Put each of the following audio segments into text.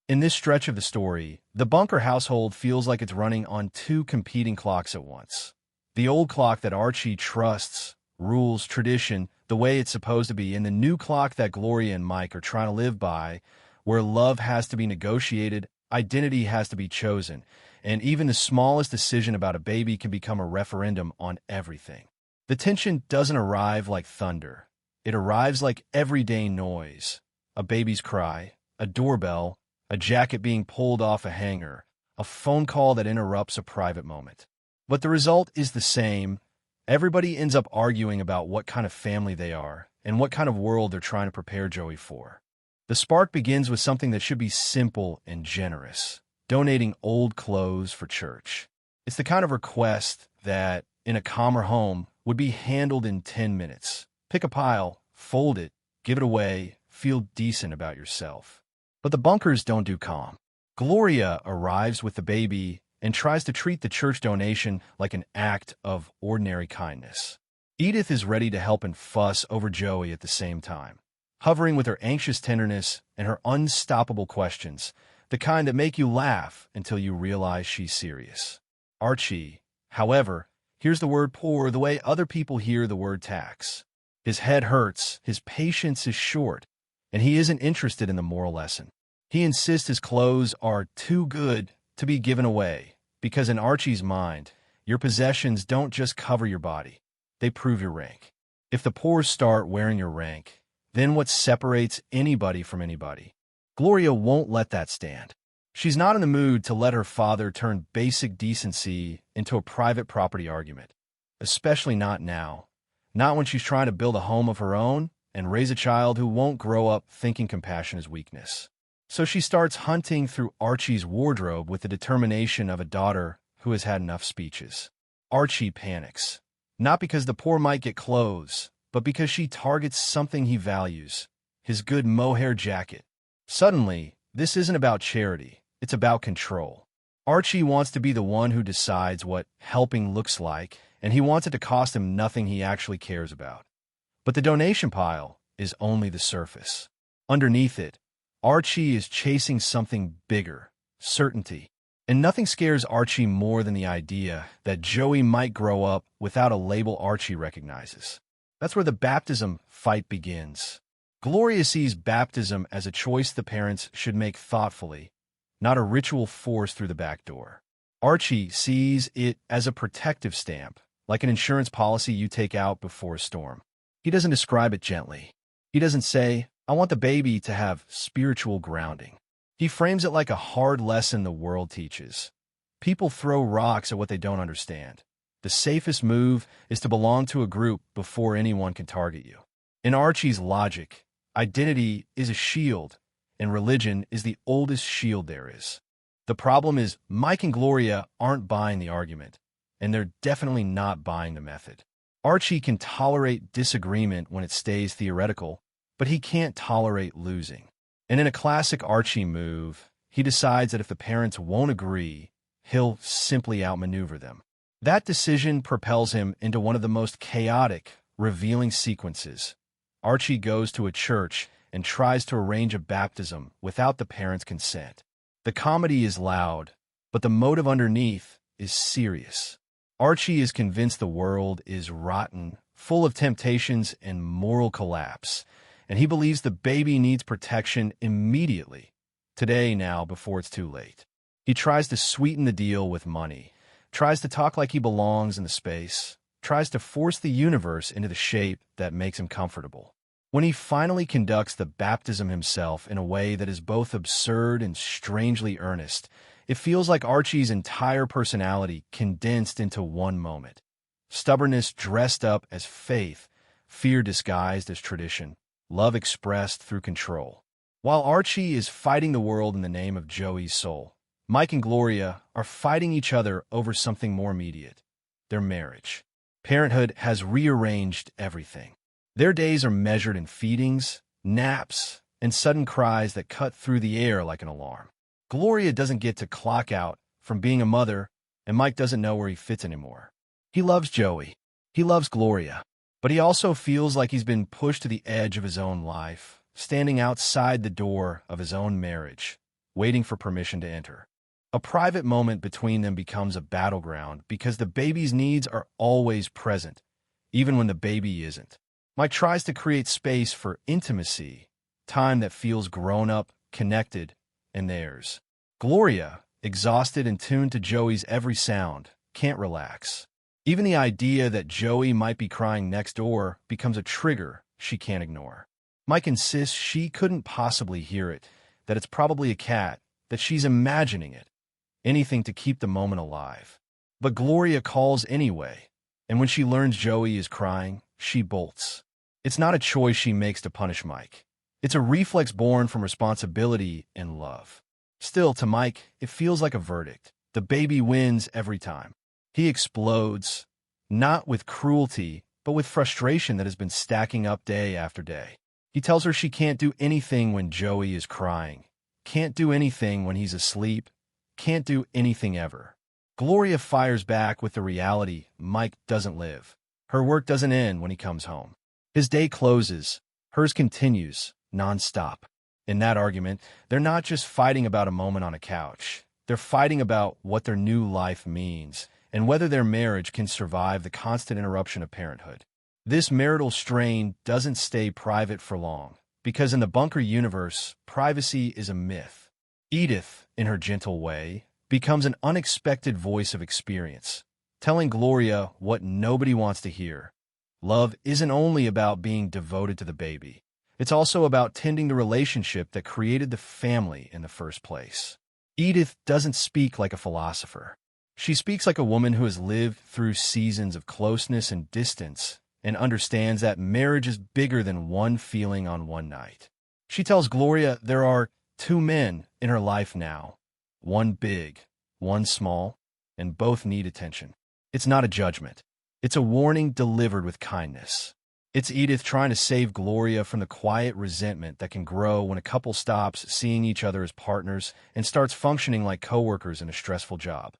In this stretch of the story, the Bunker household feels like it's running on two competing clocks at once. The old clock that Archie trusts, rules, tradition, the way it's supposed to be, and the new clock that Gloria and Mike are trying to live by, where love has to be negotiated, identity has to be chosen, and even the smallest decision about a baby can become a referendum on everything. The tension doesn't arrive like thunder. It arrives like everyday noise. A baby's cry, a doorbell, a jacket being pulled off a hanger, a phone call that interrupts a private moment. But the result is the same. Everybody ends up arguing about what kind of family they are and what kind of world they're trying to prepare Joey for. The spark begins with something that should be simple and generous: donating old clothes for church. It's the kind of request that, in a calmer home, would be handled in 10 minutes. Pick a pile, fold it, give it away, feel decent about yourself. But the Bunkers don't do calm. Gloria arrives with the baby and tries to treat the church donation like an act of ordinary kindness. Edith is ready to help and fuss over Joey at the same time, hovering with her anxious tenderness and her unstoppable questions, the kind that make you laugh until you realize she's serious. Archie, however, hears the word poor the way other people hear the word tax. His head hurts, his patience is short, and he isn't interested in the moral lesson. He insists his clothes are too good to be given away, because in Archie's mind, your possessions don't just cover your body, they prove your rank. If the poor start wearing your rank, then what separates anybody from anybody? Gloria won't let that stand. She's not in the mood to let her father turn basic decency into a private property argument, especially not now. Not when she's trying to build a home of her own and raise a child who won't grow up thinking compassion is weakness. So she starts hunting through Archie's wardrobe with the determination of a daughter who has had enough speeches. Archie panics, not because the poor might get clothes, but because she targets something he values: his good mohair jacket. Suddenly, this isn't about charity, it's about control. Archie wants to be the one who decides what helping looks like, and he wants it to cost him nothing he actually cares about. But the donation pile is only the surface. Underneath it, Archie is chasing something bigger: certainty. And nothing scares Archie more than the idea that Joey might grow up without a label Archie recognizes. That's where the baptism fight begins. Gloria sees baptism as a choice the parents should make thoughtfully, not a ritual forced through the back door. Archie sees it as a protective stamp, like an insurance policy you take out before a storm. He doesn't describe it gently. He doesn't say, "I want the baby to have spiritual grounding." He frames it like a hard lesson the world teaches. People throw rocks at what they don't understand. The safest move is to belong to a group before anyone can target you. In Archie's logic, identity is a shield, and religion is the oldest shield there is. The problem is Mike and Gloria aren't buying the argument, and they're definitely not buying the method. Archie can tolerate disagreement when it stays theoretical, but he can't tolerate losing. And in a classic Archie move, he decides that if the parents won't agree, he'll simply outmaneuver them. That decision propels him into one of the most chaotic, revealing sequences. Archie goes to a church and tries to arrange a baptism without the parents' consent. The comedy is loud, but the motive underneath is serious. Archie is convinced the world is rotten, full of temptations and moral collapse, and he believes the baby needs protection immediately, today now, before it's too late. He tries to sweeten the deal with money, tries to talk like he belongs in the space, tries to force the universe into the shape that makes him comfortable. When he finally conducts the baptism himself in a way that is both absurd and strangely earnest, it feels like Archie's entire personality condensed into one moment. Stubbornness dressed up as faith, fear disguised as tradition, love expressed through control. While Archie is fighting the world in the name of Joey's soul, Mike and Gloria are fighting each other over something more immediate: their marriage. Parenthood has rearranged everything. Their days are measured in feedings, naps, and sudden cries that cut through the air like an alarm. Gloria doesn't get to clock out from being a mother, and Mike doesn't know where he fits anymore. He loves Joey. He loves Gloria. But he also feels like he's been pushed to the edge of his own life, standing outside the door of his own marriage, waiting for permission to enter. A private moment between them becomes a battleground because the baby's needs are always present, even when the baby isn't. Mike tries to create space for intimacy, time that feels grown-up, connected, and theirs. Gloria, exhausted and tuned to Joey's every sound, can't relax. Even the idea that Joey might be crying next door becomes a trigger she can't ignore. Mike insists she couldn't possibly hear it, that it's probably a cat, that she's imagining it. Anything to keep the moment alive. But Gloria calls anyway, and when she learns Joey is crying, she bolts. It's not a choice she makes to punish Mike. It's a reflex born from responsibility and love. Still, to Mike, it feels like a verdict. The baby wins every time. He explodes, not with cruelty, but with frustration that has been stacking up day after day. He tells her she can't do anything when Joey is crying, can't do anything when he's asleep, can't do anything ever. Gloria fires back with the reality Mike doesn't live. Her work doesn't end when he comes home. His day closes, hers continues, nonstop. In that argument, they're not just fighting about a moment on a couch. They're fighting about what their new life means and whether their marriage can survive the constant interruption of parenthood. This marital strain doesn't stay private for long, because in the bunker universe, privacy is a myth. Edith, in her gentle way, becomes an unexpected voice of experience, telling Gloria what nobody wants to hear. Love isn't only about being devoted to the baby. It's also about tending the relationship that created the family in the first place. Edith doesn't speak like a philosopher. She speaks like a woman who has lived through seasons of closeness and distance and understands that marriage is bigger than one feeling on one night. She tells Gloria there are two men in her life now, one big, one small, and both need attention. It's not a judgment. It's a warning delivered with kindness. It's Edith trying to save Gloria from the quiet resentment that can grow when a couple stops seeing each other as partners and starts functioning like coworkers in a stressful job.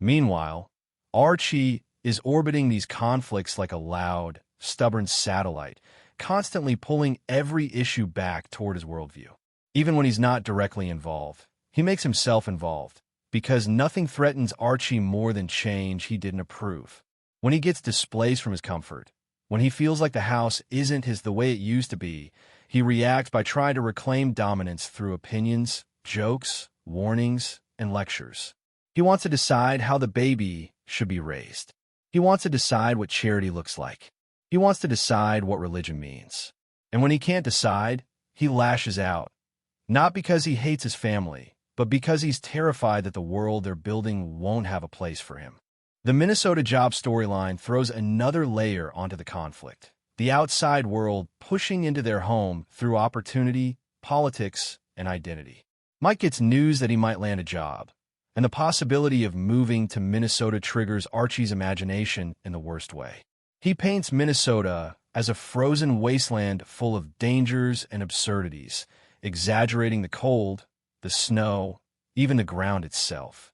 Meanwhile, Archie is orbiting these conflicts like a loud, stubborn satellite, constantly pulling every issue back toward his worldview. Even when he's not directly involved, he makes himself involved, because nothing threatens Archie more than change he didn't approve. When he gets displaced from his comfort, when he feels like the house isn't the way it used to be, he reacts by trying to reclaim dominance through opinions, jokes, warnings, and lectures. He wants to decide how the baby should be raised. He wants to decide what charity looks like. He wants to decide what religion means. And when he can't decide, he lashes out. Not because he hates his family, but because he's terrified that the world they're building won't have a place for him. The Minnesota job storyline throws another layer onto the conflict. The outside world pushing into their home through opportunity, politics, and identity. Mike gets news that he might land a job, and the possibility of moving to Minnesota triggers Archie's imagination in the worst way. He paints Minnesota as a frozen wasteland full of dangers and absurdities, exaggerating the cold, the snow, even the ground itself.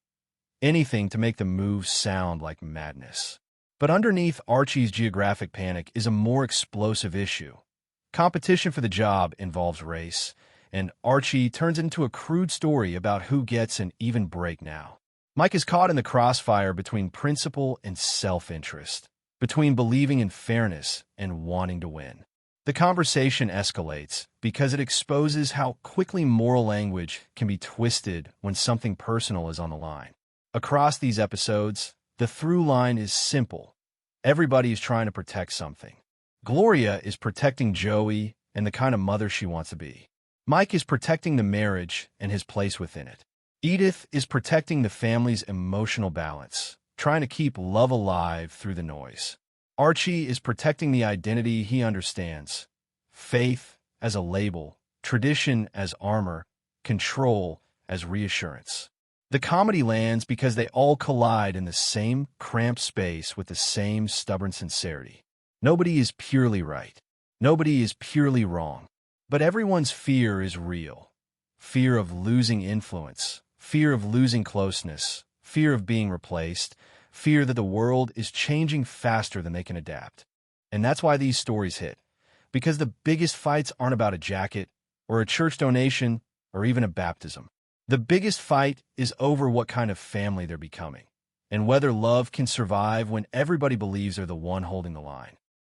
Anything to make the move sound like madness. But underneath Archie's geographic panic is a more explosive issue. Competition for the job involves race, and Archie turns into a crude story about who gets an even break now. Mike is caught in the crossfire between principle and self-interest, between believing in fairness and wanting to win. The conversation escalates because it exposes how quickly moral language can be twisted when something personal is on the line. Across these episodes, the through line is simple. Everybody is trying to protect something. Gloria is protecting Joey and the kind of mother she wants to be. Mike is protecting the marriage and his place within it. Edith is protecting the family's emotional balance, trying to keep love alive through the noise. Archie is protecting the identity he understands. Faith as a label, tradition as armor, control as reassurance. The comedy lands because they all collide in the same cramped space with the same stubborn sincerity. Nobody is purely right. Nobody is purely wrong. But everyone's fear is real. Fear of losing influence, fear of losing closeness, fear of being replaced, fear that the world is changing faster than they can adapt. And that's why these stories hit. Because the biggest fights aren't about a jacket, or a church donation, or even a baptism. The biggest fight is over what kind of family they're becoming, and whether love can survive when everybody believes they're the one holding the line.